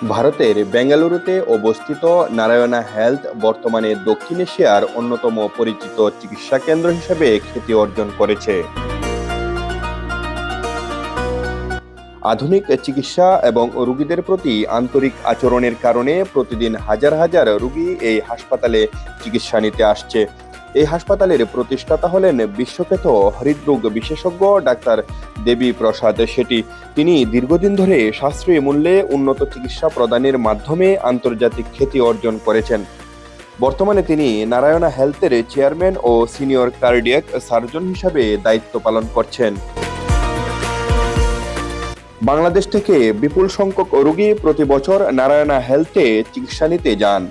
ভারতের বেঙ্গালুরুতে অবস্থিত নারায়ণা হেলথ বর্তমানে দক্ষিণ এশিয়ার অন্যতম পরিচিত চিকিৎসা কেন্দ্র হিসেবে খ্যাতি অর্জন করেছে। আধুনিক চিকিৎসা এবং রোগীদের প্রতি আন্তরিক আচরণের কারণে প্রতিদিন হাজার হাজার রোগী এই হাসপাতালে চিকিৎসা নিতে আসছে। এই হাসপাতালের প্রতিষ্ঠাতা হলেন বিশ্বখ্যাত হৃদরোগ বিশেষজ্ঞ ডাক্তার দেবী প্রসাদ শেঠি। তিনি দীর্ঘদিন ধরে সাশ্রয়ী মূল্যে উন্নত চিকিৎসা প্রদানের মাধ্যমে আন্তর্জাতিক খ্যাতি অর্জন করেছেন। বর্তমানে তিনি নারায়ণা হেলথের চেয়ারম্যান ও সিনিয়র কার্ডিয়াক সার্জন হিসাবে দায়িত্ব পালন করছেন। বাংলাদেশ থেকে বিপুল সংখ্যক রোগী প্রতি বছর নারায়ণা হেলথে চিকিৎসা নিতে যান।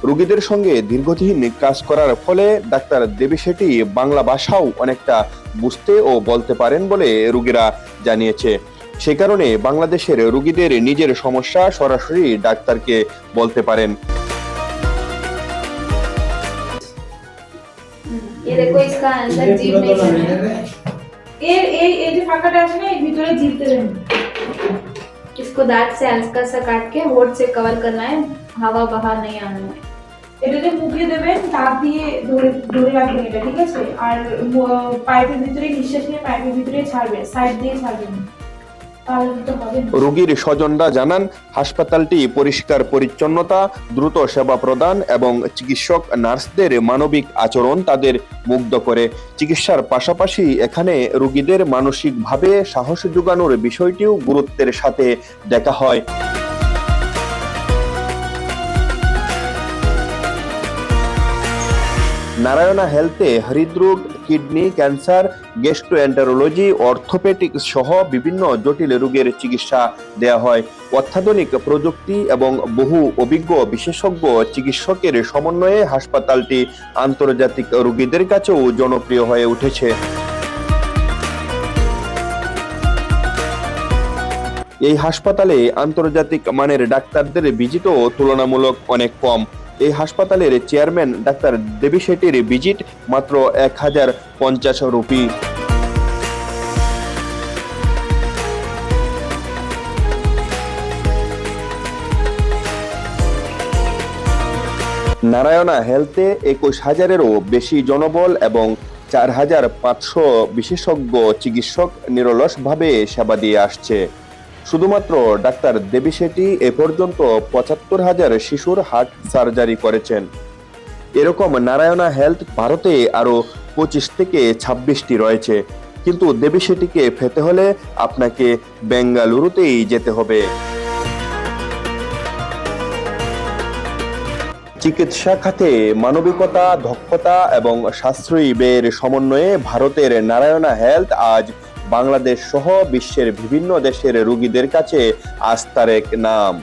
রোগীদের সঙ্গে দীর্ঘদিন কাজ করার ফলে ডাক্তার দেবী শেঠি বাংলা ভাষাও অনেকটা বুঝতে ও বলতে পারেন বলে রোগীরা জানিয়েছে। সে কারণে বাংলাদেশের রোগীদের নিজের সমস্যা সরাসরি ডাক্তারকে বলতে পারেন। ये देखो इसका आंसर जीभ नहीं करना है। ये जो फाकाटा है ना, ये भीतर जीभ दे देना। इसको दांत से हल्का सा काट के होठ से कवर करना है, हवा बाहर नहीं आना है। এটা যে মুখে দেবেন দাঁত দিয়ে ধরে ধরে রাখবেন এটা, ঠিক আছে? আর পাইপের ভিতরে নিঃশ্বাস নিয়ে পাইপের ভিতরে ছাড়বেন, সাইড দিয়ে ছাড়বেন। রোগীর স্বজনরা জানান, হাসপাতালটি পরিষ্কার পরিচ্ছন্নতা, দ্রুত সেবা প্রদান এবং চিকিৎসক নার্সদের মানবিক আচরণ তাদের মুগ্ধ করে। চিকিৎসার পাশাপাশি এখানে রোগীদের মানসিকভাবে সাহস যোগানোর বিষয়টিও গুরুত্বের সাথে দেখা হয়। নারায়ণা হেলথে হৃদরোগ, কিডনি ক্যান্সার, গ্যাস্ট্রোএন্টারোলজি, অর্থোপেডিক্স সহ বিভিন্ন জটিল রোগের চিকিৎসা দেওয়া হয়। অত্যাধুনিক প্রযুক্তি এবং বহু অভিজ্ঞ বিশেষজ্ঞ চিকিৎসকের সমন্বয়ে হাসপাতালটি আন্তর্জাতিক রোগীদের কাছেও জনপ্রিয় হয়ে উঠেছে। এই হাসপাতালে আন্তর্জাতিক মানের ডাক্তারদের ভিজিটও তুলনামূলক অনেক কম। এই হাসপাতালের চেয়ারম্যান ডাক্তার দেবী শেঠির ভিজিট মাত্র 1050 রুপি। নারায়ণা হেলথে 21,000-এরও বেশি জনবল এবং 4,500 বিশেষজ্ঞ চিকিৎসক নিরলসভাবে সেবা দিয়ে আসছে। শুধুমাত্র ডাক্তার দেবী শেঠি এ পর্যন্ত 75,000 শিশুর হার্ট সার্জারি করেছেন। এরকম নারায়ণা হেলথ ভারতে আরো 25 থেকে 26টি রয়েছে, কিন্তু দেবী শেঠিকে পেতে হলে আপনাকে বেঙ্গালুরুতেই যেতে হবে। চিকিৎসা খাতে মানবিকতা, দক্ষতা এবং সাশ্রয়ী ব্যয়ের সমন্বয়ে ভারতের নারায়ণা হেলথ আজ বাংলাদেশ সহ বিশ্বের বিভিন্ন দেশের রোগীদের কাছে আস্থার এক নাম।